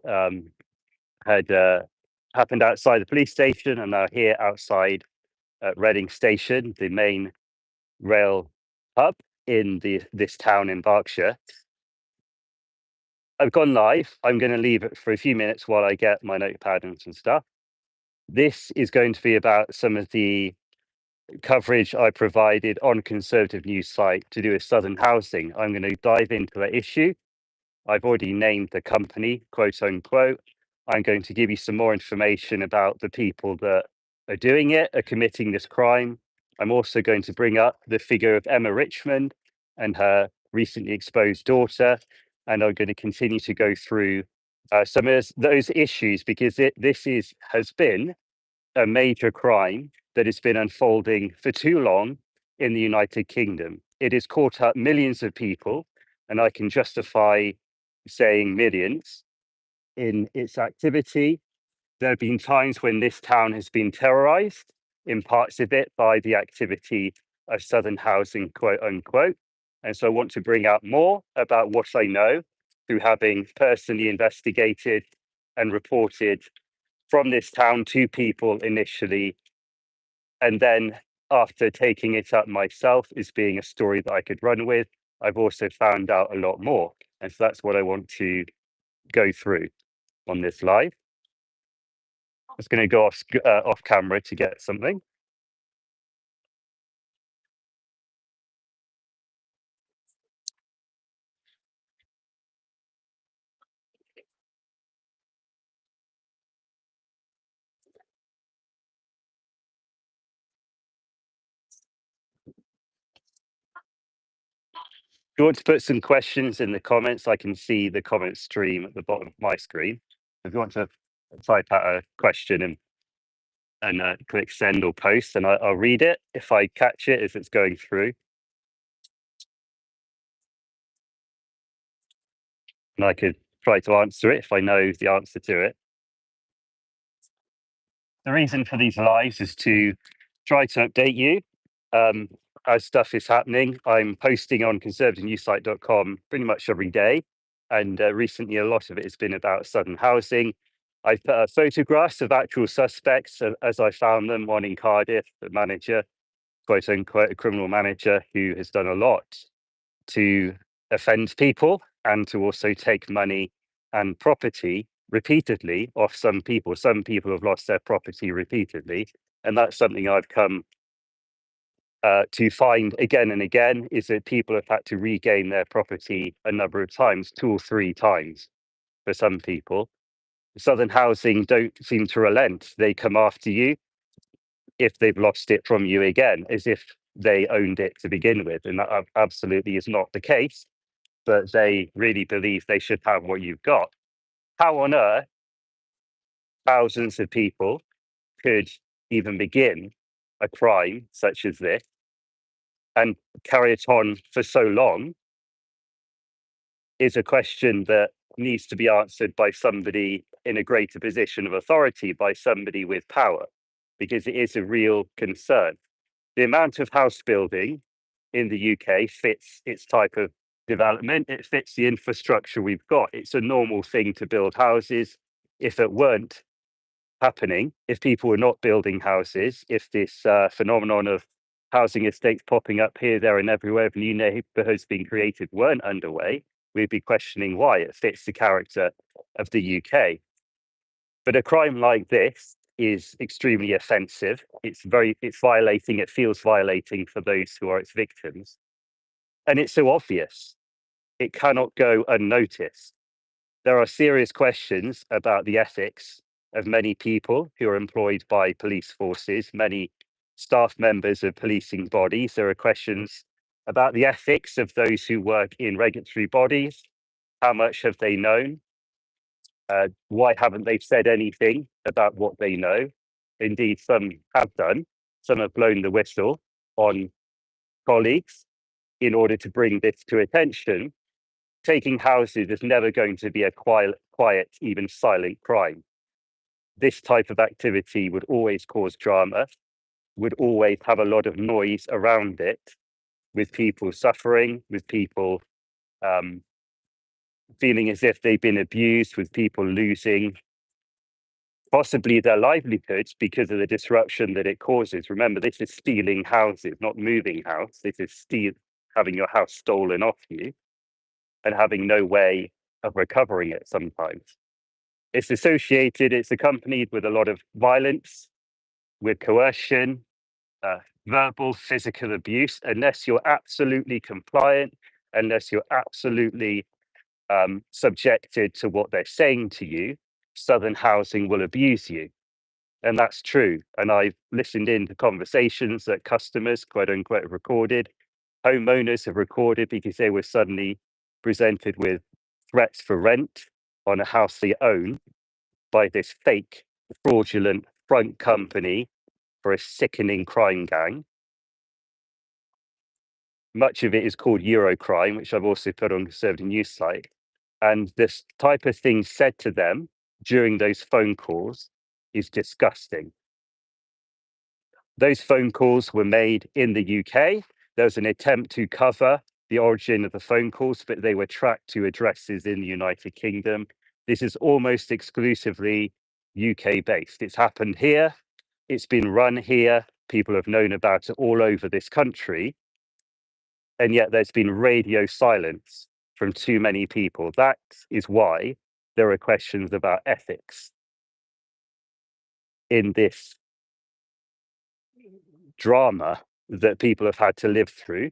had happened outside the police station, and now here outside Reading Station, the main rail hub in this town in Berkshire. I've gone live. I'm going to leave it for a few minutes while I get my notepad and some stuff. This is going to be about some of the coverage I provided on Conservative News site to do with Southern housing. I'm going to dive into that issue. I've already named the company, quote unquote. I'm going to give you some more information about the people that are doing it, are committing this crime. I'm also going to bring up the figure of Emma Richmond and her recently exposed daughter. And I'm going to continue to go through some of those issues, because this has been a major crime that has been unfolding for too long in the United Kingdom. It has caught up millions of people, and I can justify saying millions in its activity. There have been times when this town has been terrorized, in parts of it, by the activity of Southern housing, quote unquote. And so I want to bring out more about what I know through having personally investigated and reported from this town to people initially, and then after taking it up myself as being a story that I could run with, I've also found out a lot more. And so that's what I want to go through on this live. I'm just going to go off camera to get something. If you want to put some questions in the comments, I can see the comment stream at the bottom of my screen. If you want to type out a question and click send or post, and I'll read it if I catch it as it's going through. And I could try to answer it if I know the answer to it. The reason for these lives is to try to update you as stuff is happening. I'm posting on conservativenewssite.com pretty much every day. And recently, a lot of it has been about Southern housing. I've put photographs of actual suspects as I found them. One in Cardiff, the manager, quote unquote, a criminal manager who has done a lot to offend people and to also take money and property repeatedly off some people. Some people have lost their property repeatedly. And that's something I've come to find again and again, is that people have had to regain their property a number of times, 2 or 3 times for some people. Southern housing don't seem to relent. They come after you if they've lost it from you again, as if they owned it to begin with. And that absolutely is not the case, but they really believe they should have what you've got. How on earth thousands of people could even begin a crime such as this and carry it on for so long is a question that needs to be answered by somebody in a greater position of authority, by somebody with power, because it is a real concern. The amount of house building in the UK fits its type of development. It fits the infrastructure we've got. It's a normal thing to build houses. If it weren't happening, if people were not building houses, if this phenomenon of housing estates popping up here, there, and everywhere, if new neighborhoods being created weren't underway, we'd be questioning why. It fits the character of the UK. But a crime like this is extremely offensive. It feels violating for those who are its victims. And it's so obvious. It cannot go unnoticed. There are serious questions about the ethics of many people who are employed by police forces, many staff members of policing bodies. There are questions about the ethics of those who work in regulatory bodies. How much have they known? Why haven't they said anything about what they know? Indeed, some have done. Some have blown the whistle on colleagues in order to bring this to attention. Taking houses is never going to be a quiet, even silent crime. This type of activity would always cause drama, would always have a lot of noise around it, with people suffering, with people feeling as if they've been abused, with people losing possibly their livelihoods because of the disruption that it causes. Remember, this is stealing houses, not moving house. This is having your house stolen off you and having no way of recovering it sometimes. It's accompanied with a lot of violence, with coercion, verbal, physical abuse, unless you're absolutely compliant, unless you're absolutely subjected to what they're saying to you. Southern Housing will abuse you. And that's true. And I've listened into conversations that customers, quote unquote, have recorded, homeowners have recorded because they were suddenly presented with threats for rent on a house they own by this fake, fraudulent front company for a sickening crime gang. Much of it is called Eurocrime, which I've also put on Conservative News site. And this type of thing said to them during those phone calls is disgusting. Those phone calls were made in the UK. There was an attempt to cover the origin of the phone calls, but they were tracked to addresses in the United Kingdom. This is almost exclusively UK based. It's happened here. It's been run here. People have known about it all over this country. And yet there's been radio silence from too many people. That is why there are questions about ethics in this drama that people have had to live through,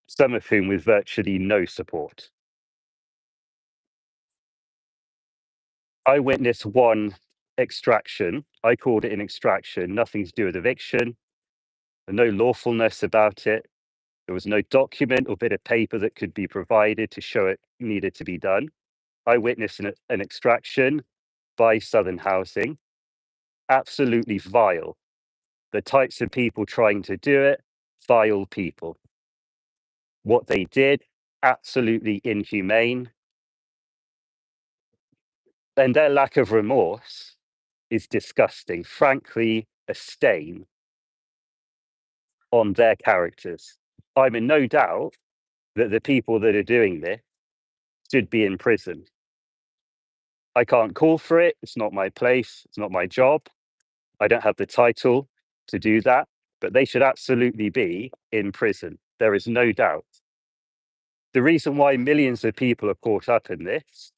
some of whom with virtually no support. I witnessed one extraction. I called it an extraction, nothing to do with eviction, no lawfulness about it. There was no document or bit of paper that could be provided to show it needed to be done. I witnessed an extraction by Southern Housing, absolutely vile. The types of people trying to do it, vile people. What they did, absolutely inhumane. And their lack of remorse is disgusting. Frankly, a stain on their characters. I'm in no doubt that the people that are doing this should be in prison. I can't call for it. It's not my place. It's not my job. I don't have the title to do that, but they should absolutely be in prison. There is no doubt. The reason why millions of people are caught up in this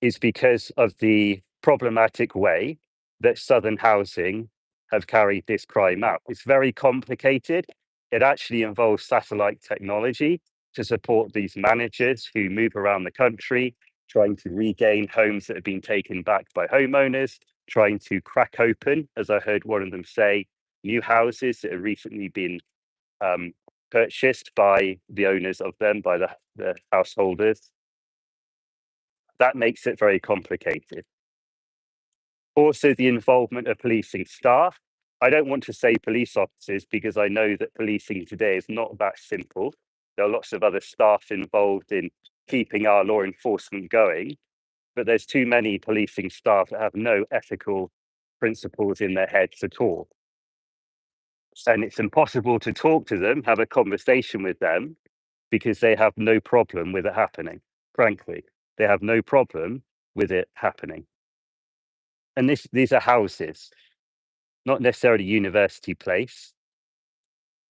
is because of the problematic way that Southern Housing have carried this crime out. It's very complicated. It actually involves satellite technology to support these managers who move around the country, trying to regain homes that have been taken back by homeowners, trying to crack open, as I heard one of them say, new houses that have recently been purchased by the owners of them, by the householders. That makes it very complicated. Also, the involvement of policing staff. I don't want to say police officers because I know that policing today is not that simple. There are lots of other staff involved in keeping our law enforcement going, but there's too many policing staff that have no ethical principles in their heads at all. And it's impossible to talk to them, have a conversation with them, because they have no problem with it happening. Frankly, they have no problem with it happening. And these are houses, not necessarily University Place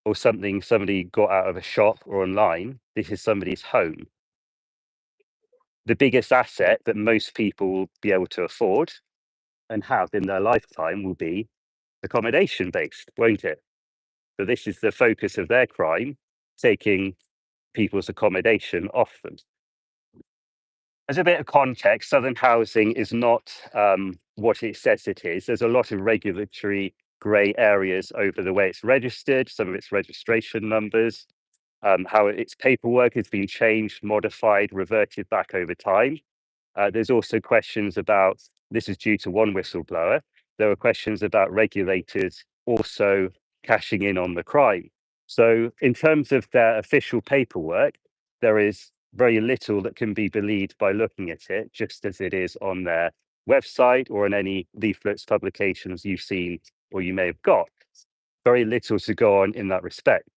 or something somebody got out of a shop or online. This is somebody's home. The biggest asset that most people will be able to afford and have in their lifetime will be accommodation based, won't it? So this is the focus of their crime, taking people's accommodation off them. As a bit of context, Southern Housing is not what it says it is. There's a lot of regulatory grey areas over the way it's registered, some of its registration numbers, how its paperwork has been changed, modified, reverted back over time. There's also questions about, this is due to one whistleblower, there are questions about regulators also cashing in on the crime. So in terms of their official paperwork, there is very little that can be believed by looking at it, just as it is on their website or in any leaflets, publications you've seen or you may have got. Very little to go on in that respect.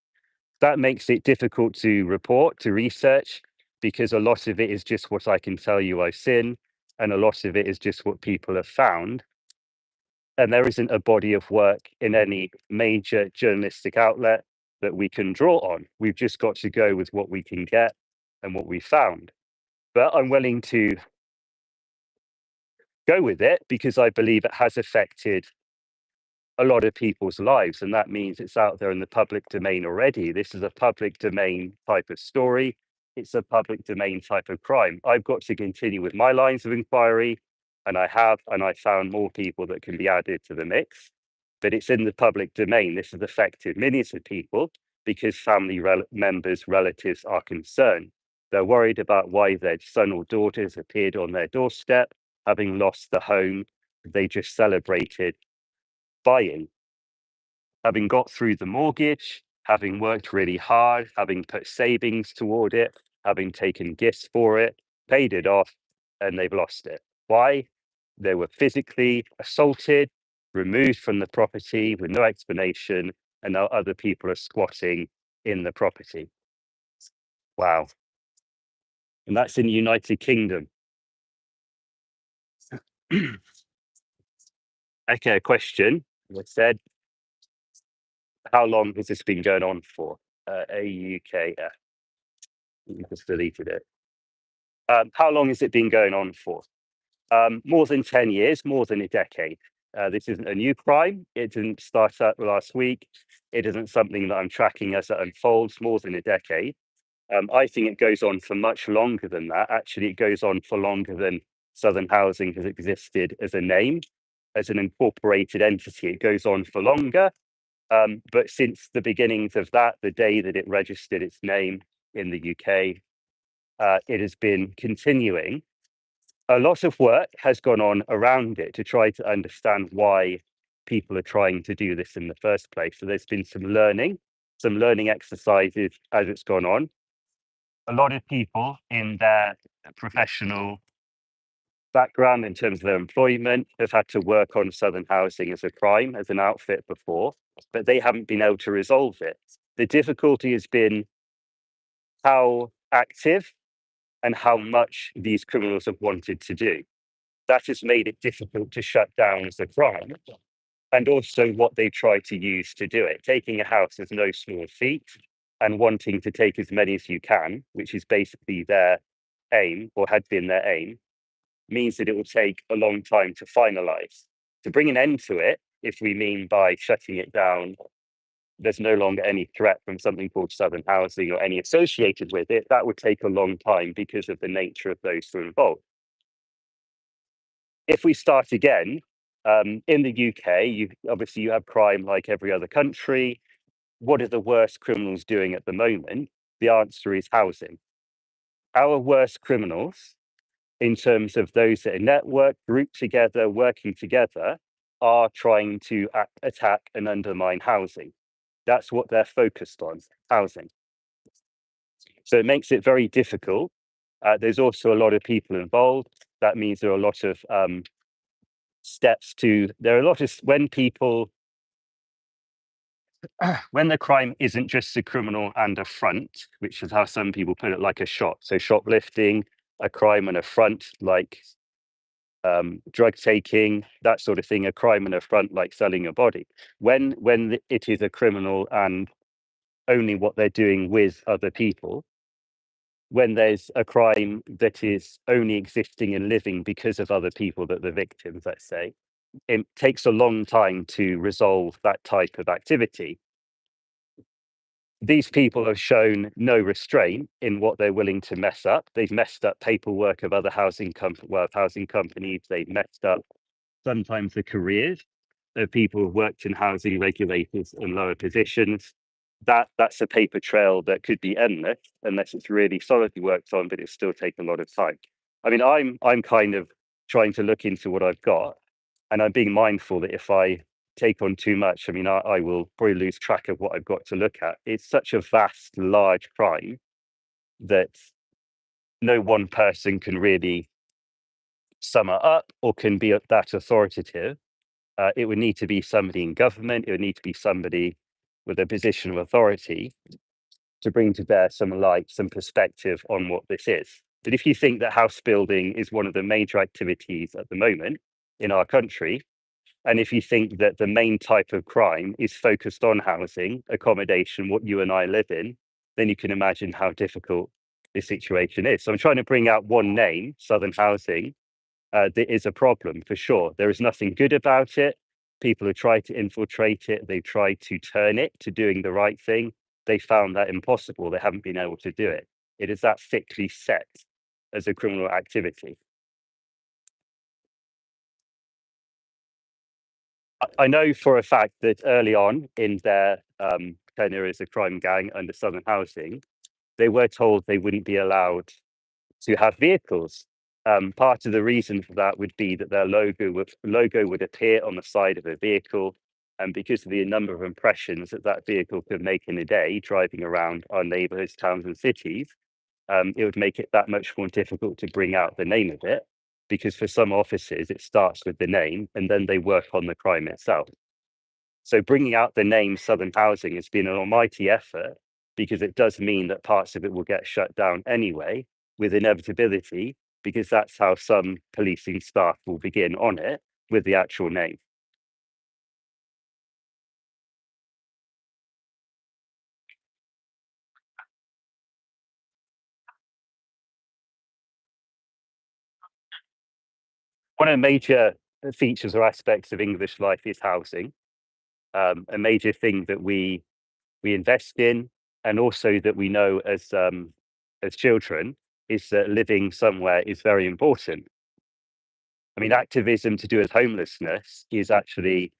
That makes it difficult to report, to research, because a lot of it is just what I can tell you I've seen, and a lot of it is just what people have found. And there isn't a body of work in any major journalistic outlet that we can draw on. We've just got to go with what we can get and what we found. But I'm willing to go with it because I believe it has affected a lot of people's lives, and that means it's out there in the public domain already. This is a public domain type of story. It's a public domain type of crime. I've got to continue with my lines of inquiry, and I have, and I found more people that can be added to the mix. But it's in the public domain. This has affected millions of people because family members, relatives are concerned. They're worried about why their son or daughter has appeared on their doorstep, having lost the home they just celebrated buying, having got through the mortgage, having worked really hard, having put savings toward it, having taken gifts for it, paid it off, and they've lost it. Why? They were physically assaulted, removed from the property with no explanation, and now other people are squatting in the property. Wow. And that's in the United Kingdom. Okay, a question. I said, how long has this been going on for? AUKF. You just deleted it. How long has it been going on for? More than 10 years, more than a decade. This isn't a new crime. It didn't start up last week. It isn't something that I'm tracking as it unfolds, more than a decade. I think it goes on for much longer than that. Actually, it goes on for longer than Southern Housing has existed as a name, as an incorporated entity. It goes on for longer. But since the beginnings of that, the day that it registered its name in the UK, it has been continuing. A lot of work has gone on around it to try to understand why people are trying to do this in the first place. So there's been some learning exercises as it's gone on. A lot of people in their professional background, in terms of their employment, have had to work on Southern Housing as a crime, as an outfit before, but they haven't been able to resolve it. The difficulty has been how active and how much these criminals have wanted to do. That has made it difficult to shut down as a crime, and also what they try to use to do it. Taking a house is no small feat, and wanting to take as many as you can, which is basically their aim, or had been their aim, means that it will take a long time to finalize. To bring an end to it, if we mean by shutting it down, there's no longer any threat from something called Southern Housing or any associated with it, that would take a long time because of the nature of those who are involved. If we start again, in the UK, you have crime like every other country. What are the worst criminals doing at the moment? The answer is housing. Our worst criminals, in terms of those that are networked, grouped together, working together, are trying to attack and undermine housing. That's what they're focused on, housing. So it makes it very difficult. There's also a lot of people involved. That means there are a lot of when people when the crime isn't just a criminal and a front, which is how some people put it, like a shop. So shoplifting, a crime and a front, like drug taking, that sort of thing, a crime and a front, like selling a body. When it is a criminal and only what they're doing with other people, when there's a crime that is only existing and living because of other people that the victims, let's say, it takes a long time to resolve that type of activity. These people have shown no restraint in what they're willing to mess up. They've messed up paperwork of other housing companies. They've messed up sometimes the careers of people who've worked in housing regulators and lower positions. That's a paper trail that could be endless unless it's really solidly worked on, but it's still taken a lot of time. I mean, I'm kind of trying to look into what I've got, and I'm being mindful that if I take on too much, I mean, I will probably lose track of what I've got to look at. It's such a vast, large crime that no one person can really sum it up or can be that authoritative. It would need to be somebody in government. It would need to be somebody with a position of authority to bring to bear some light, some perspective on what this is. But if you think that house building is one of the major activities at the moment in our country, and if you think that the main type of crime is focused on housing, accommodation, what you and I live in, then you can imagine how difficult this situation is. So I'm trying to bring out one name, Southern Housing. There is a problem for sure. There is nothing good about it. People have tried to infiltrate it. They've tried to turn it to doing the right thing. They found that impossible. They haven't been able to do it. It is that thickly set as a criminal activity. I know for a fact that early on in their tenure as a crime gang under Southern Housing, they were told they wouldn't be allowed to have vehicles. Part of the reason for that would be that their logo would appear on the side of a vehicle, and because of the number of impressions that that vehicle could make in a day driving around our neighbourhoods, towns, and cities, it would make it that much more difficult to bring out the name of it. Because for some offices, it starts with the name, and then they work on the crime itself. So bringing out the name Southern Housing has been an almighty effort, because it does mean that parts of it will get shut down anyway, with inevitability, because that's how some policing staff will begin on it with the actual name. One of the major features or aspects of English life is housing. A major thing that we invest in, and also that we know as children, is that living somewhere is very important. I mean, activism to do with homelessness is actually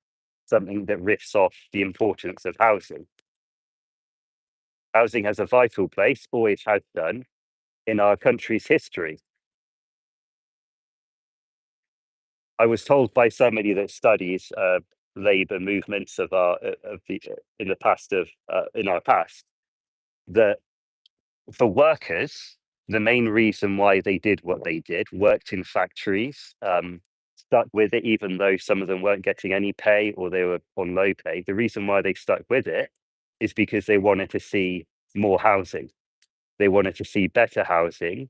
something that riffs off the importance of housing. Housing has a vital place, always has done, in our country's history. I was told by somebody that studies labour movements of the in the past of in our past, that for workers, the main reason why they did what they did, worked in factories, stuck with it, even though some of them weren't getting any pay or they were on low pay. The reason why they stuck with it is because they wanted to see more housing. They wanted to see better housing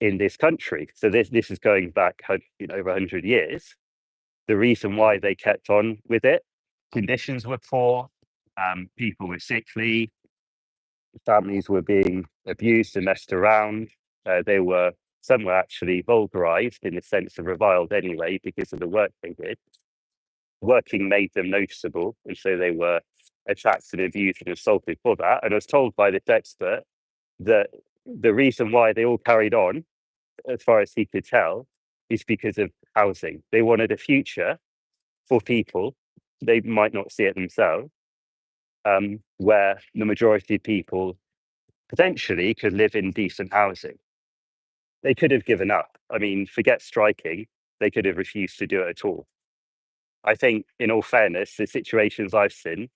in this country. So this is going back, over 100 years. The reason why they kept on with it, conditions were poor, people were sickly, families were being abused and messed around. Some were actually vulgarized, in the sense of reviled anyway, because of the work they did. Working made them noticeable, and so they were attacked and abused and assaulted for that. And I was told by this expert that the reason why they all carried on, as far as he could tell, is because of housing. They wanted a future for people, they might not see it themselves, where the majority of people potentially could live in decent housing. They could have given up. I mean, forget striking, they could have refused to do it at all. I think, in all fairness, the situations I've seen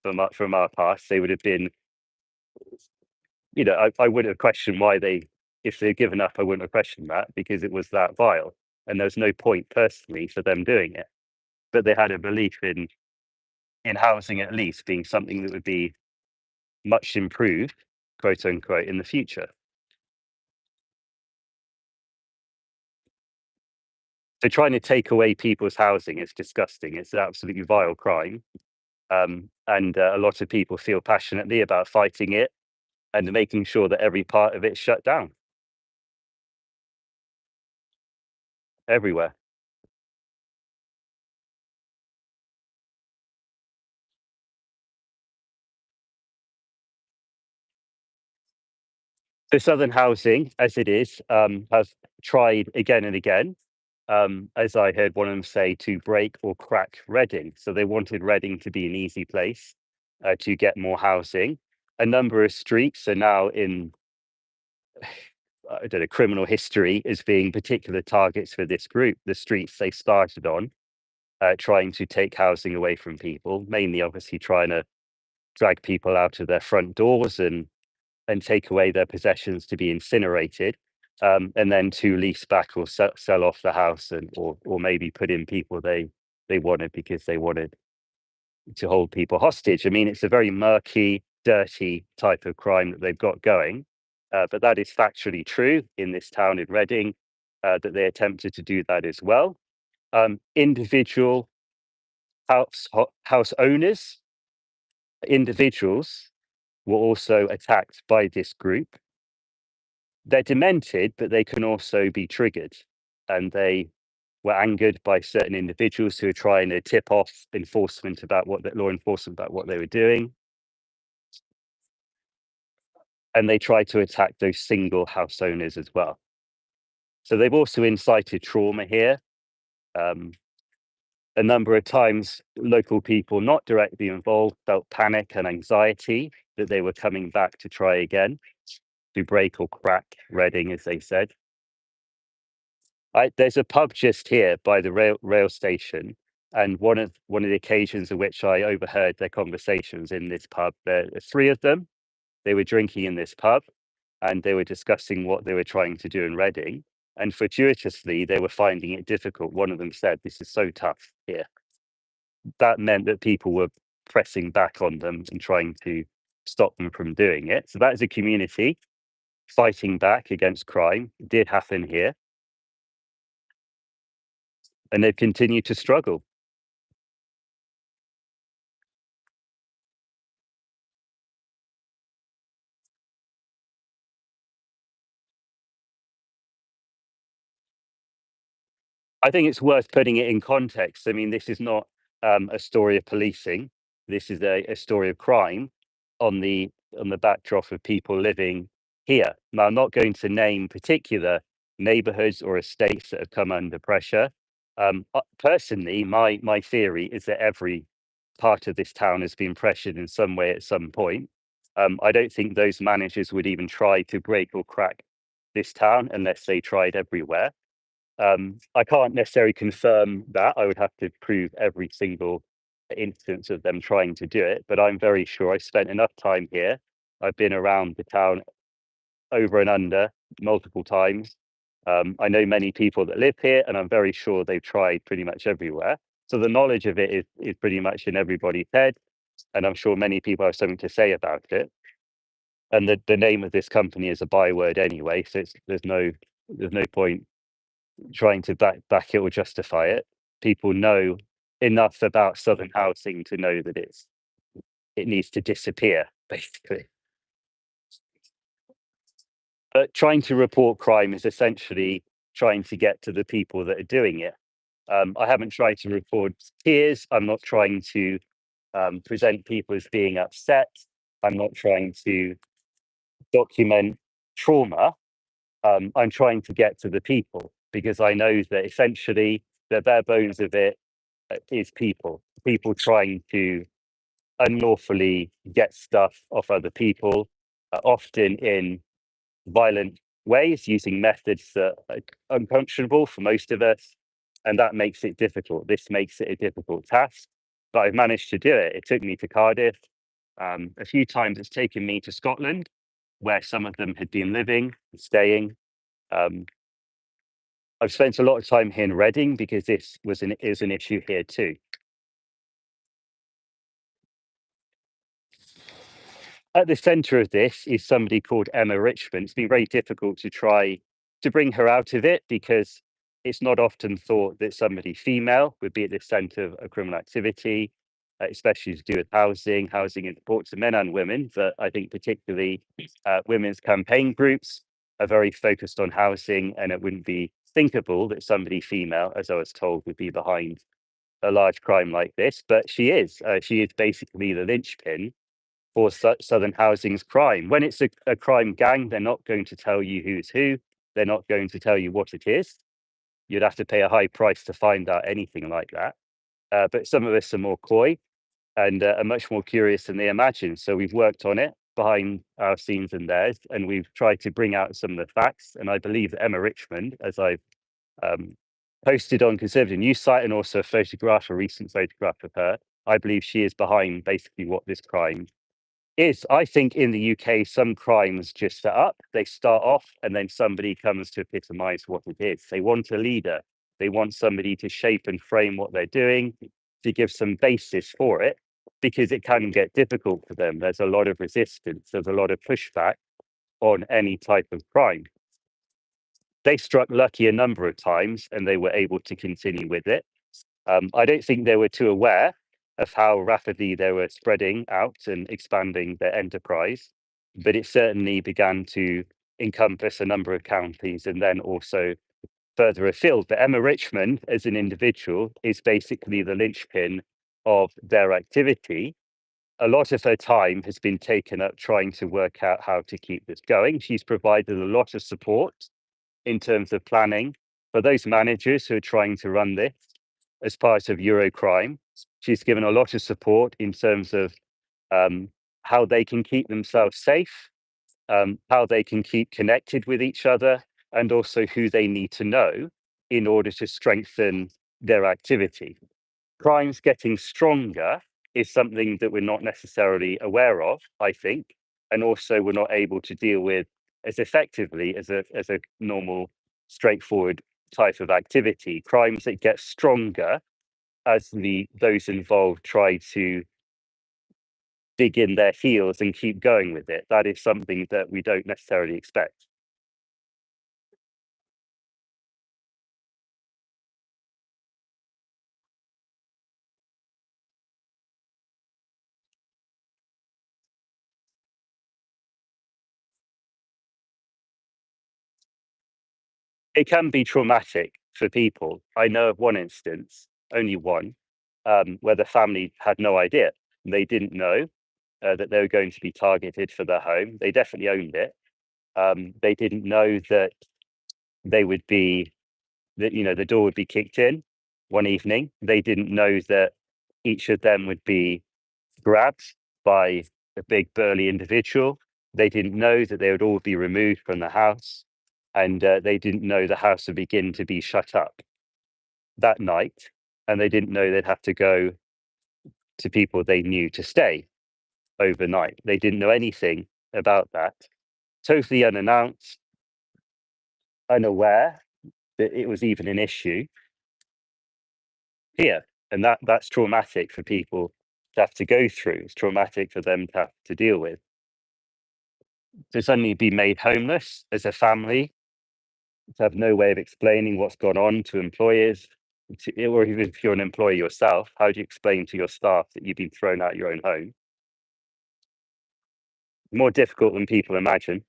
from our past, they would have been, I wouldn't have questioned why if they'd given up, I wouldn't have questioned that, because it was that vile. And there's no point personally for them doing it. But they had a belief in housing, at least being something that would be much improved, quote unquote, in the future. So trying to take away people's housing is disgusting. It's an absolutely vile crime. And a lot of people feel passionately about fighting it and making sure that every part of it's shut down everywhere. So Southern Housing, as it is, has tried again and again, as I heard one of them say, to break or crack Reading. So they wanted Reading to be an easy place to get more housing. A number of streets are now in, I don't know, criminal history as being particular targets for this group. The streets they started on, trying to take housing away from people, mainly obviously trying to drag people out of their front doors and take away their possessions to be incinerated, and then to lease back or sell off the house, and or maybe put in people they wanted, because they wanted to hold people hostage. I mean, it's a very murky, dirty type of crime that they've got going. But that is factually true in this town in Reading, that they attempted to do that as well. Individual house owners, individuals were also attacked by this group. They're demented, but they can also be triggered, and they were angered by certain individuals who are trying to tip off enforcement about law enforcement about what they were doing, and they tried to attack those single house owners as well. So they've also incited trauma here. Um, a number of times, local people not directly involved felt panic and anxiety that they were coming back to try again, to break or crack Reading, as they said. There's a pub just here by the rail station, and one of the occasions in which I overheard their conversations in this pub, there are three of them. They were drinking in this pub, and they were discussing what they were trying to do in Reading. And fortuitously, they were finding it difficult. One of them said, "This is so tough here." That meant that people were pressing back on them and trying to stop them from doing it. So that is a community fighting back against crime. It did happen here, and they've continued to struggle. I think it's worth putting it in context. I mean, this is not a story of policing. This is a story of crime on the backdrop of people living here. Now, I'm not going to name particular neighbourhoods or estates that have come under pressure. Personally, my theory is that every part of this town has been pressured in some way at some point. I don't think those managers would even try to break or crack this town unless they tried everywhere. I can't necessarily confirm that. I would have to prove every single instance of them trying to do it, but I'm very sure I spent enough time here. I've been around the town over and under multiple times. I know many people that live here, and I'm very sure they've tried pretty much everywhere. So the knowledge of it is pretty much in everybody's head, and I'm sure many people have something to say about it. And the name of this company is a byword anyway, so there's no point trying to back it or justify it. People know enough about Southern housing to know that it needs to disappear, basically. But trying to report crime is essentially trying to get to the people that are doing it. I haven't tried to report tears. I'm not trying to present people as being upset. I'm not trying to document trauma. I'm trying to get to the people because I know that essentially the bare bones of it is people trying to unlawfully get stuff off other people, often in violent ways, using methods that are unconscionable for most of us. And that makes it difficult. This makes it a difficult task, but I've managed to do it. It took me to Cardiff. A few times it's taken me to Scotland, where some of them had been living, staying. Um, I've spent a lot of time here in Reading because this is an issue here too. At the centre of this is somebody called Emma Richmond. It's been very difficult to try to bring her out of it because it's not often thought that somebody female would be at the centre of a criminal activity, especially to do with housing. Housing is important to men and women, but I think particularly women's campaign groups are very focused on housing, and it wouldn't be thinkable that somebody female, as I was told, would be behind a large crime like this. But she is. She is basically the linchpin for Southern housing's crime. When it's a crime gang, they're not going to tell you who's who. They're not going to tell you what it is. You'd have to pay a high price to find out anything like that. But some of us are more coy and are much more curious than they imagine. So we've worked on it behind our scenes and theirs, and we've tried to bring out some of the facts. And I believe that Emma Richmond, as I've posted on Conservative News site and also a recent photograph of her, I believe she is behind basically what this crime is. I think in the UK, some crimes just set up, they start off, and then somebody comes to epitomize what it is. They want a leader, they want somebody to shape and frame what they're doing, to give some basis for it. because it can get difficult for them. There's a lot of resistance, there's a lot of pushback on any type of crime. They struck lucky a number of times and they were able to continue with it. I don't think they were too aware of how rapidly they were spreading out and expanding their enterprise, but it certainly began to encompass a number of counties and then also further afield. But Emma Richmond, as an individual, is basically the linchpin of their activity. A lot of her time has been taken up trying to work out how to keep this going. She's provided a lot of support in terms of planning for those managers who are trying to run this as part of Eurocrime. She's given a lot of support in terms of um, how they can keep themselves safe, how they can keep connected with each other, and also who they need to know in order to strengthen their activity. Crimes getting stronger is something that we're not necessarily aware of, I think, and also we're not able to deal with as effectively as a normal, straightforward type of activity. Crimes that get stronger as those involved try to dig in their heels and keep going with it. That is something that we don't necessarily expect. It can be traumatic for people. I know of one instance, only one, where the family had no idea. They didn't know that they were going to be targeted for their home. They definitely owned it. They didn't know that they would be that the door would be kicked in one evening. They didn't know that each of them would be grabbed by a big burly individual. They didn't know that they would all be removed from the house, and they didn't know the house would begin to be shut up that night. And they didn't know they'd have to go to people they knew to stay overnight. They didn't know anything about that. Totally unannounced, unaware that it was even an issue here. And that's traumatic for people to have to go through. It's traumatic for them to have to deal with. To suddenly be made homeless as a family, to have no way of explaining what's gone on to employers, or even if you're an employee yourself, how do you explain to your staff that you've been thrown out your own home? More difficult than people imagine.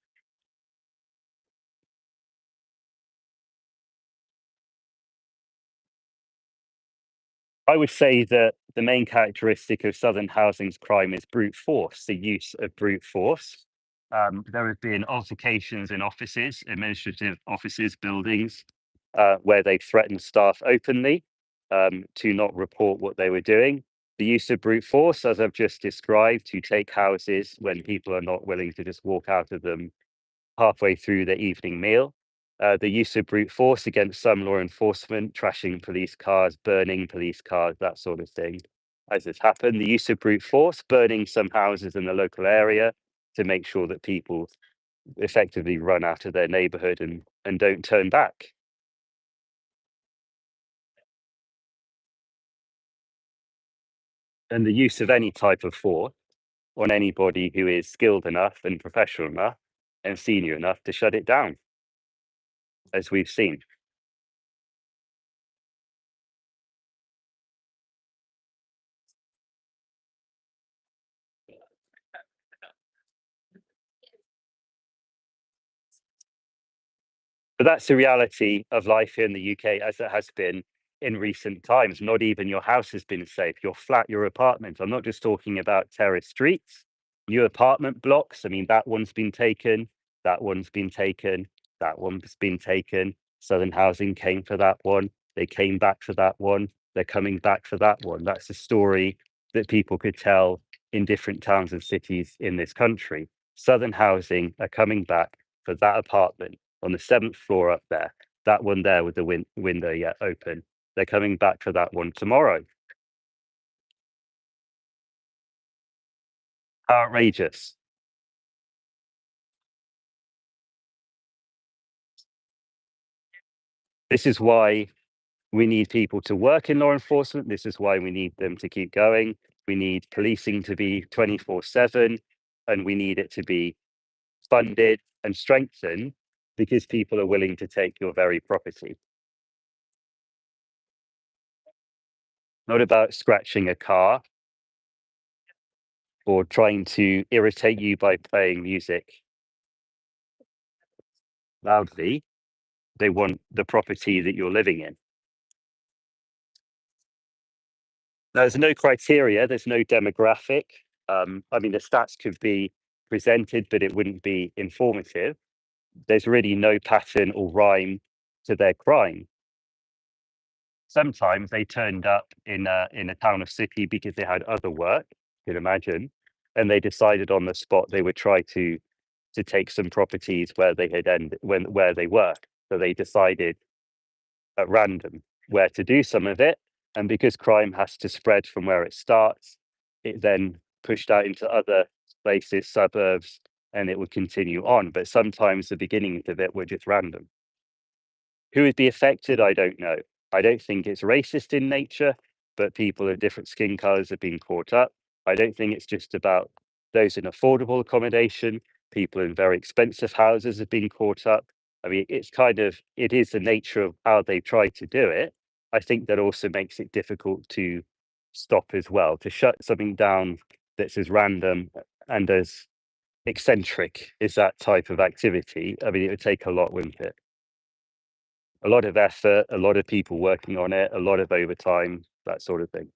I would say that the main characteristic of Southern housing's crime is brute force, the use of brute force. There have been altercations in offices, administrative offices, buildings, where they threatened staff openly to not report what they were doing. The use of brute force, as I've just described, to take houses when people are not willing to just walk out of them halfway through their evening meal. The use of brute force against some law enforcement, trashing police cars, burning police cars, that sort of thing, as has happened. The use of brute force, burning some houses in the local area to make sure that people effectively run out of their neighborhood and don't turn back. And the use of any type of force on anybody who is skilled enough and professional enough and senior enough to shut it down, as we've seen. But that's the reality of life here in the UK as it has been in recent times. Not even your house has been safe, your flat, your apartment. I'm not just talking about terrace streets, new apartment blocks. I mean, that one's been taken, that one's been taken, that one's been taken. Southern Housing came for that one. They came back for that one. They're coming back for that one. That's a story that people could tell in different towns and cities in this country. Southern Housing are coming back for that apartment on the seventh floor up there, that one there with the window yet open. They're coming back for that one tomorrow. Outrageous. This is why we need people to work in law enforcement. This is why we need them to keep going. We need policing to be 24/7, and we need it to be funded and strengthened because people are willing to take your very property. Not about scratching a car or trying to irritate you by playing music loudly. They want the property that you're living in. There's no criteria, there's no demographic. I mean, the stats could be presented, but it wouldn't be informative. There's really no pattern or rhyme to their crime. Sometimes they turned up in a town or city because they had other work, you can imagine, and they decided on the spot they would try to take some properties where they had where they were. So they decided at random where to do some of it. And because crime has to spread from where it starts, it then pushed out into other places, suburbs, and it would continue on. But sometimes the beginnings of it were just random. Who would be affected? I don't know. I don't think it's racist in nature, but people of different skin colors are being caught up. I don't think it's just about those in affordable accommodation. People in very expensive houses have been caught up. I mean, it is the nature of how they try to do it. I think that also makes it difficult to stop as well, to shut something down that's as random and as eccentric as that type of activity. I mean, it would take a lot, wouldn't it? A lot of effort, a lot of people working on it, a lot of overtime, that sort of thing.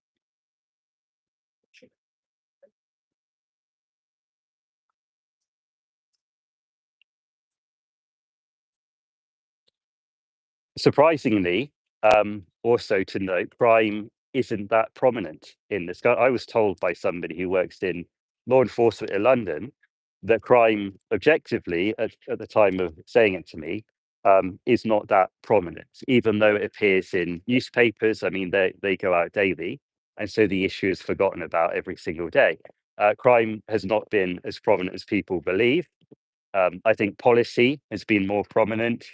Surprisingly, also to note, crime isn't that prominent in this. I was told by somebody who works in law enforcement in London that crime, objectively, at the time of saying it to me, is not that prominent, even though it appears in newspapers. I mean, they go out daily, and so the issue is forgotten about every single day. Crime has not been as prominent as people believe. I think policy has been more prominent.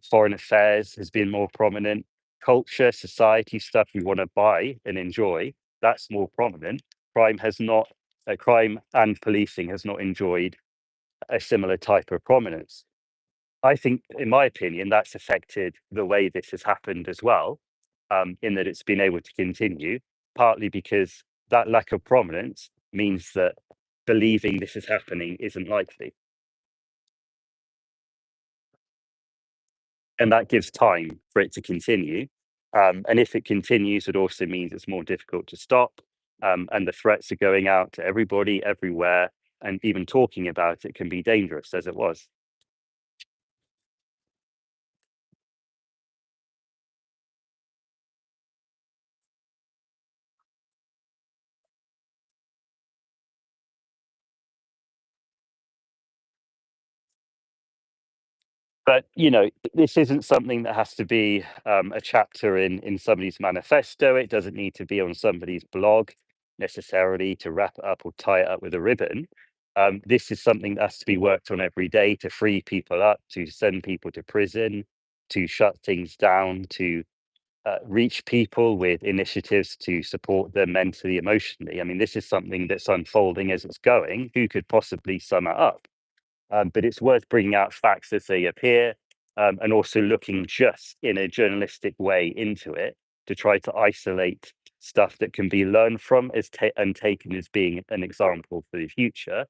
Foreign affairs has been more prominent. Culture, society stuff we want to buy and enjoy, that's more prominent. Crime has not, crime and policing has not enjoyed a similar type of prominence. I think, in my opinion, that's affected the way this has happened as well, in that it's been able to continue, partly because that lack of prominence means that believing this is happening isn't likely. And that gives time for it to continue. And if it continues, it also means it's more difficult to stop. And the threats are going out to everybody, everywhere, and even talking about it can be dangerous, as it was. But this isn't something that has to be a chapter in somebody's manifesto. It doesn't need to be on somebody's blog necessarily to wrap it up or tie it up with a ribbon. This is something that has to be worked on every day to free people up, to send people to prison, to shut things down, to reach people with initiatives to support them mentally, emotionally. I mean, this is something that's unfolding as it's going. Who could possibly sum it up? But it's worth bringing out facts as they appear, and also looking just in a journalistic way into it to try to isolate stuff that can be learned from and taken as being an example for the future.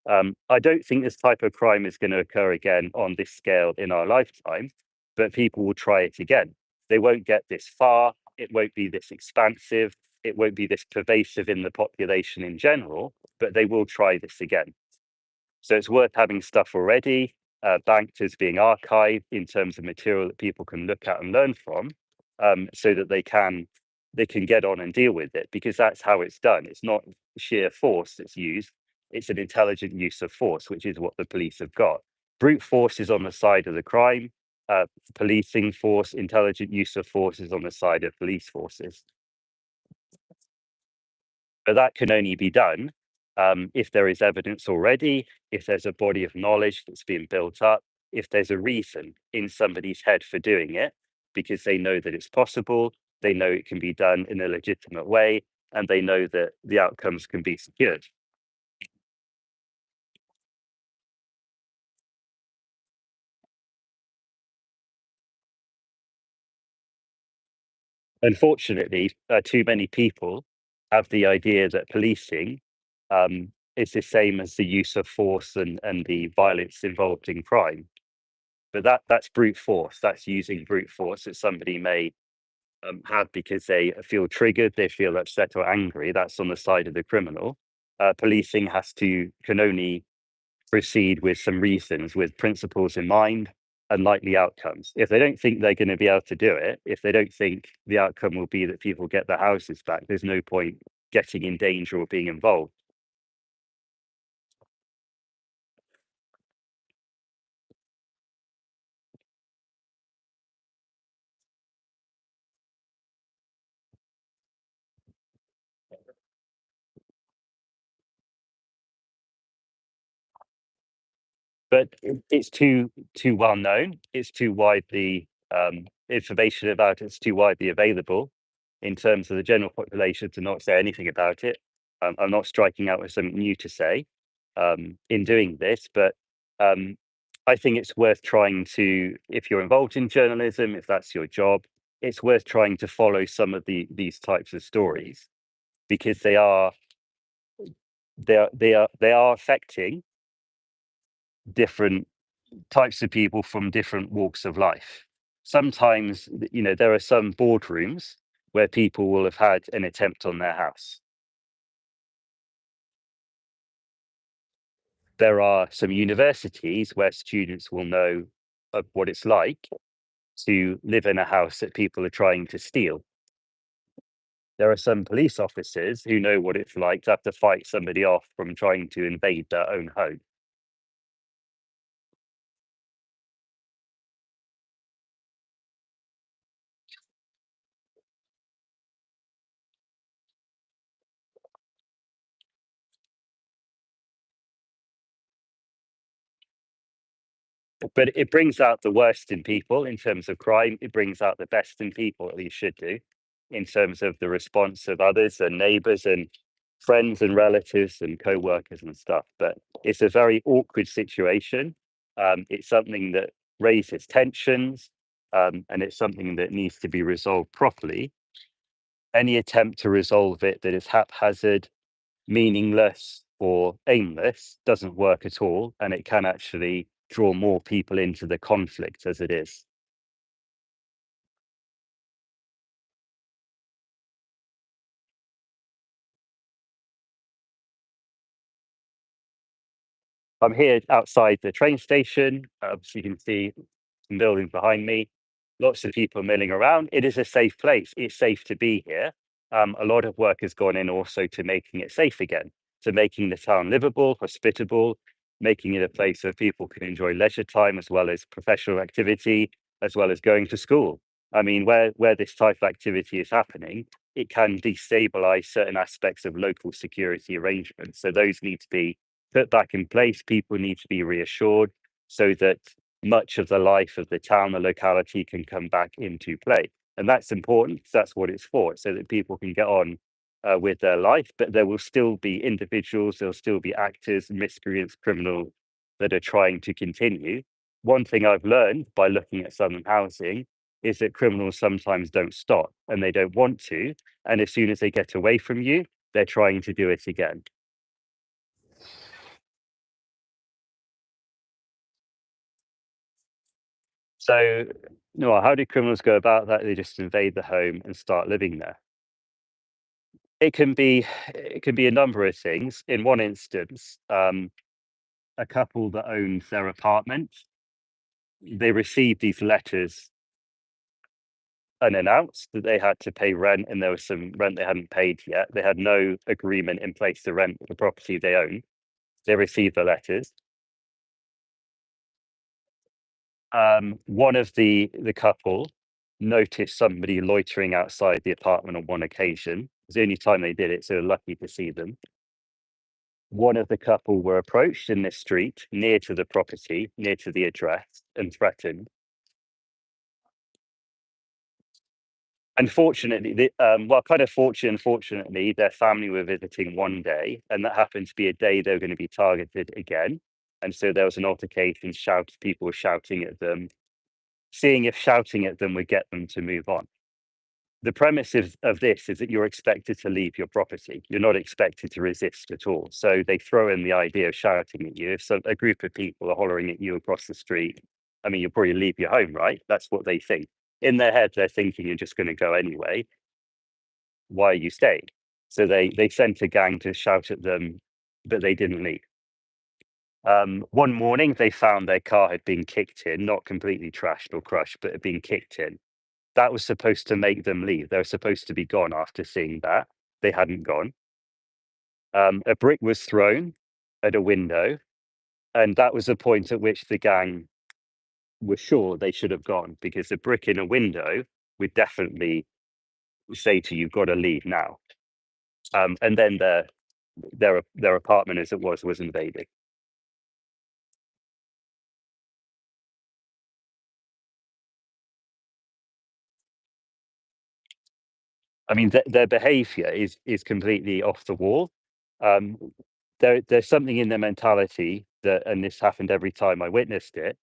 I don't think this type of crime is going to occur again on this scale in our lifetime, but people will try it again. They won't get this far. It won't be this expansive. It won't be this pervasive in the population in general, but they will try this again. So it's worth having stuff already, banked as being archived in terms of material that people can look at and learn from, so that they can get on and deal with it, because that's how it's done. It's not sheer force that's used, it's an intelligent use of force, which is what the police have got. Brute force is on the side of the crime, policing force, intelligent use of force is on the side of police forces. But that can only be done if there is evidence already, if there's a body of knowledge that's been built up, if there's a reason in somebody's head for doing it, because they know that it's possible, they know it can be done in a legitimate way, and they know that the outcomes can be secured. Unfortunately, too many people have the idea that policing is the same as the use of force and the violence involved in crime. But that's brute force. That's using brute force that somebody may have because they feel triggered, they feel upset or angry. That's on the side of the criminal. Policing can only proceed with some reasons, with principles in mind and likely outcomes. If they don't think they're going to be able to do it, if they don't think the outcome will be that people get their houses back, there's no point getting in danger or being involved. But it's too well known. It's too widely information about it's too widely available in terms of the general population to not say anything about it. I'm not striking out with something new to say in doing this, but um, I think it's worth trying to, if you're involved in journalism, if that's your job, it's worth trying to follow some of these types of stories because they are affecting different types of people from different walks of life. Sometimes, there are some boardrooms where people will have had an attempt on their house. There are some universities where students will know of what it's like to live in a house that people are trying to steal. There are some police officers who know what it's like to have to fight somebody off from trying to invade their own home. But it brings out the worst in people in terms of crime. It brings out the best in people, at least should do, in terms of the response of others and neighbors and friends and relatives and co-workers and stuff. But it's a very awkward situation. It's something that raises tensions, and it's something that needs to be resolved properly. Any attempt to resolve it that is haphazard, meaningless, or aimless doesn't work at all, and it can actually draw more people into the conflict as it is. I'm here outside the train station. So you can see some buildings behind me, lots of people milling around. It is a safe place. It's safe to be here. A lot of work has gone in also to making it safe again, to making the town livable, hospitable, making it a place where people can enjoy leisure time as well as professional activity, as well as going to school. I mean, where this type of activity is happening, it can destabilize certain aspects of local security arrangements. So those need to be put back in place. People need to be reassured so that much of the life of the town, the locality can come back into play. And that's important. That's what it's for, so that people can get on with their life. But there will still be individuals, there'll still be actors, miscreants, criminals that are trying to continue. One thing I've learned by looking at Southern housing is that criminals sometimes don't stop and they don't want to. And as soon as they get away from you, they're trying to do it again. So, no, how do criminals go about that? They just invade the home and start living there. It can be a number of things. In one instance, a couple that owns their apartment, they received these letters unannounced that they had to pay rent, and there was some rent they hadn't paid yet. They had no agreement in place to rent the property they own. They received the letters. One of the couple noticed somebody loitering outside the apartment on one occasion. It was the only time they did it, so they were lucky to see them. One of the couple were approached in this street near to the property, near to the address, and threatened. Unfortunately, well, kind of unfortunately, their family were visiting one day, and that happened to be a day they were going to be targeted again. And so there was an altercation, people were shouting at them, seeing if shouting at them would get them to move on. The premise of this is that you're expected to leave your property. You're not expected to resist at all. So they throw in the idea of shouting at you. If a group of people are hollering at you across the street, I mean, you'll probably leave your home, right? That's what they think. In their head, they're thinking you're just going to go anyway. Why are you staying? So they sent a gang to shout at them, but they didn't leave. One morning, they found their car had been kicked in, not completely trashed or crushed, but had been kicked in. That was supposed to make them leave. They were supposed to be gone after seeing that. They hadn't gone. A brick was thrown at a window, and that was the point at which the gang were sure they should have gone, because a brick in a window would definitely say to you, "Got to leave now." And then their apartment, as it was invaded. I mean, their behaviour is completely off the wall. Um, there's something in their mentality that, and this happened every time I witnessed it,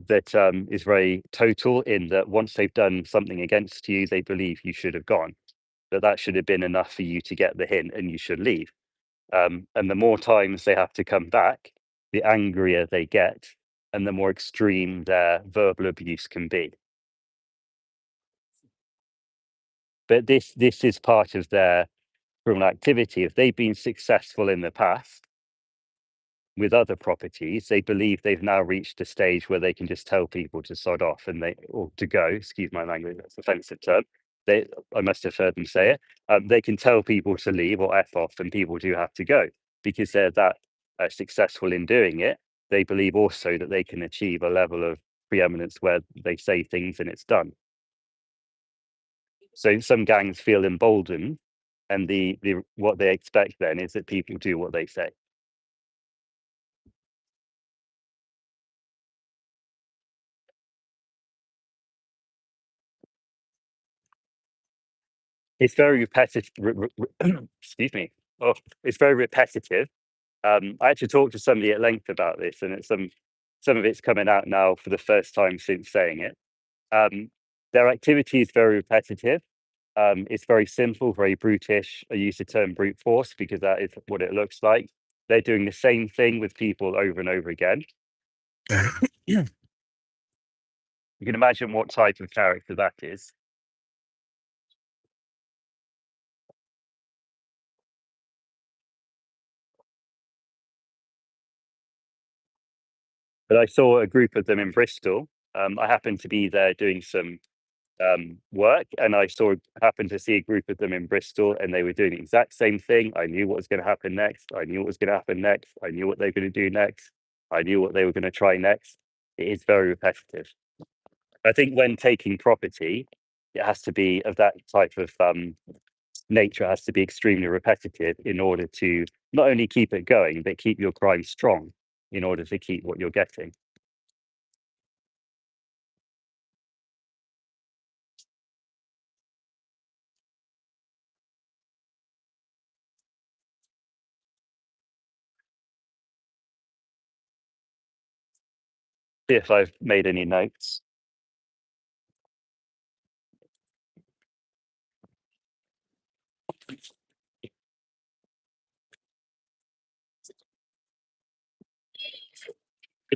that is very total. In that, once they've done something against you, they believe you should have gone. That should have been enough for you to get the hint, and you should leave. And the more times they have to come back, the angrier they get, and the more extreme their verbal abuse can be. But this is part of their criminal activity. If they've been successful in the past with other properties, they believe they've now reached a stage where they can just tell people to sod off, or to go. Excuse my language, that's an offensive term. I must have heard them say it. They can tell people to leave or f off, and people do have to go because they're that successful in doing it. They believe also that they can achieve a level of preeminence where they say things and it's done. So some gangs feel emboldened, and the what they expect then is that people do what they say. It's very repetitive. Excuse me. Oh, it's very repetitive. I actually talked to somebody at length about this, and some of it's coming out now for the first time since saying it. Um, their activity is very repetitive. It's very simple, very brutish. I use the term brute force because that is what it looks like. They're doing the same thing with people over and over again. You can imagine what type of character that is. But I saw a group of them in Bristol. I happened to be there doing some work, and happened to see a group of them in Bristol, and they were doing the exact same thing. I knew what was going to happen next. I knew what was going to happen next. I knew what they were going to do next. I knew what they were going to try next. It is very repetitive. I think when taking property, it has to be of that type of nature. It has to be extremely repetitive in order to not only keep it going, but keep your crime strong in order to keep what you're getting. See if I've made any notes.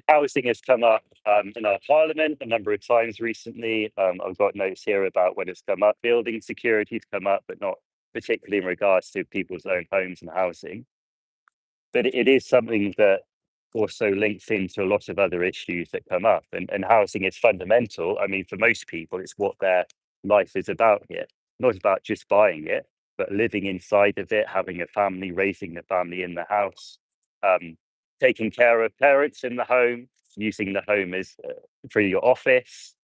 Housing has come up in our parliament a number of times recently. I've got notes here about when it's come up. Building security's come up, but not particularly in regards to people's own homes and housing. But it is something that also links into a lot of other issues that come up. And housing is fundamental. I mean, for most people, it's what their life is about here. Not about just buying it, but living inside of it, having a family, raising the family in the house, um, taking care of parents in the home, using the home as for your office,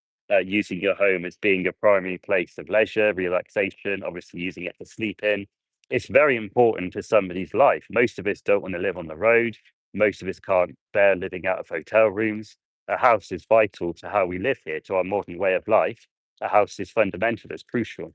using your home as being a primary place of leisure, relaxation, obviously using it to sleep in. It's very important to somebody's life. Most of us don't want to live on the road. Most of us can't bear living out of hotel rooms. A house is vital to how we live here, to our modern way of life. a house is fundamental, it's crucial.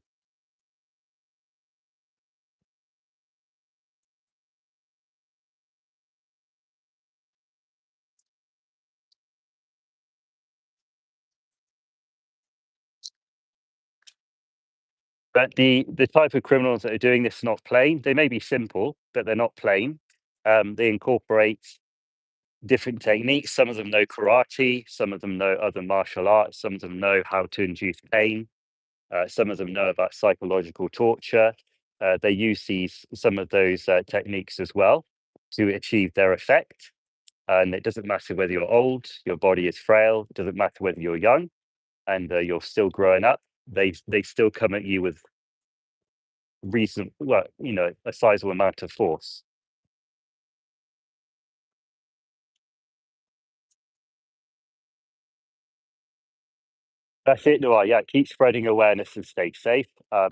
But the type of criminals that are doing this are not plain. They may be simple, but they're not plain. They incorporate different techniques. Some of them know karate, some of them know other martial arts, some of them know how to induce pain, some of them know about psychological torture. They use some of those techniques as well to achieve their effect. And it doesn't matter whether you're old, your body is frail. It doesn't matter whether you're young and you're still growing up. They still come at you with well, a sizable amount of force. That's it, Noah. Yeah, keep spreading awareness and stay safe. I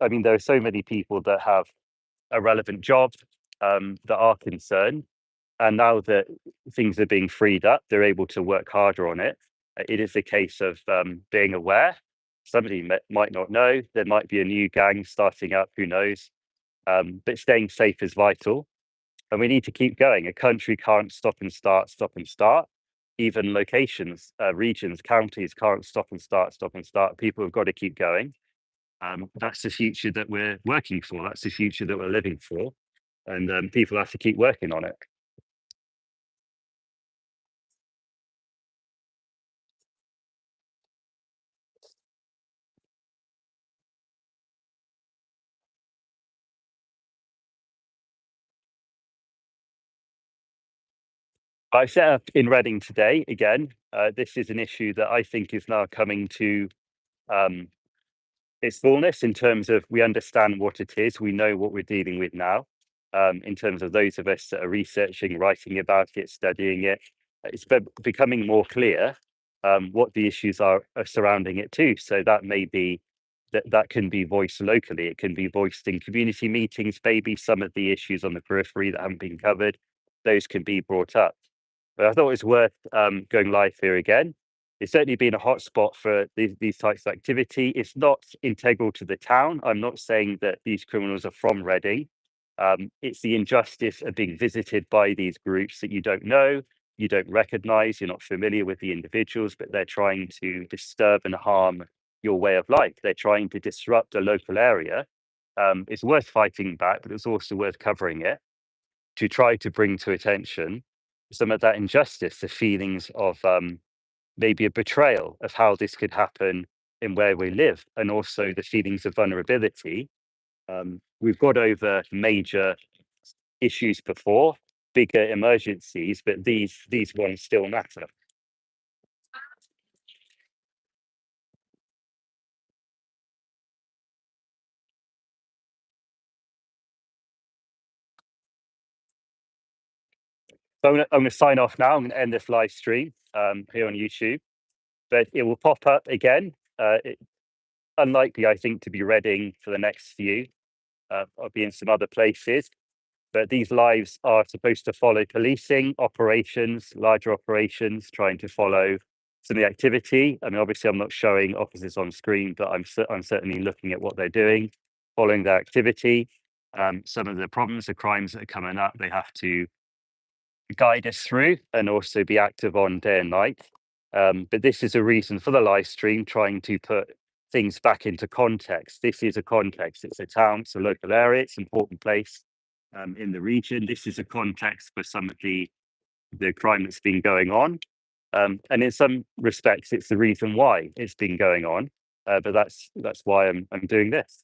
mean, there are so many people that have a relevant job that are concerned, and now that things are being freed up, they're able to work harder on it. It is a case of being aware. Somebody might not know. There might be a new gang starting up. Who knows? But staying safe is vital, and we need to keep going. A country can't stop and start, stop and start. Even locations, regions, counties can't stop and start, stop and start. People have got to keep going. That's the future that we're working for. That's the future that we're living for, and people have to keep working on it. I set up in Reading today again. This is an issue that I think is now coming to um, its fullness in terms of we understand what it is, we know what we're dealing with now. In terms of those of us that are researching, writing about it, studying it, it's becoming more clear what the issues are surrounding it too. So that may be that can be voiced locally. It can be voiced in community meetings. Maybe some of the issues on the periphery that haven't been covered, those can be brought up. But I thought it was worth going live here again. It's certainly been a hotspot for these types of activity. It's not integral to the town. I'm not saying that these criminals are from Reading. It's the injustice of being visited by these groups that you don't know, you don't recognize, you're not familiar with the individuals, but they're trying to disturb and harm your way of life. They're trying to disrupt a local area. It's worth fighting back, but it's also worth covering it to try to bring to attention some of that injustice, the feelings of maybe a betrayal of how this could happen in where we live, and also the feelings of vulnerability. We've got over major issues before, bigger emergencies, but these ones still matter. So I'm gonna sign off now. I'm gonna end this live stream here on YouTube, but it will pop up again. Unlikely, I think, to be Reading for the next few. I'll be in some other places, but these lives are supposed to follow policing operations, larger operations, trying to follow some of the activity. I mean, obviously, I'm not showing officers on screen, but I'm certainly looking at what they're doing, following their activity. Some of the problems, the crimes that are coming up, they have to guide us through and also be active on day and night. But this is a reason for the live stream, trying to put things back into context. This is a context. It's a town, it's a local area, it's an important place in the region. This is a context for some of the crime that's been going on. And in some respects, it's the reason why it's been going on. But that's why I'm doing this.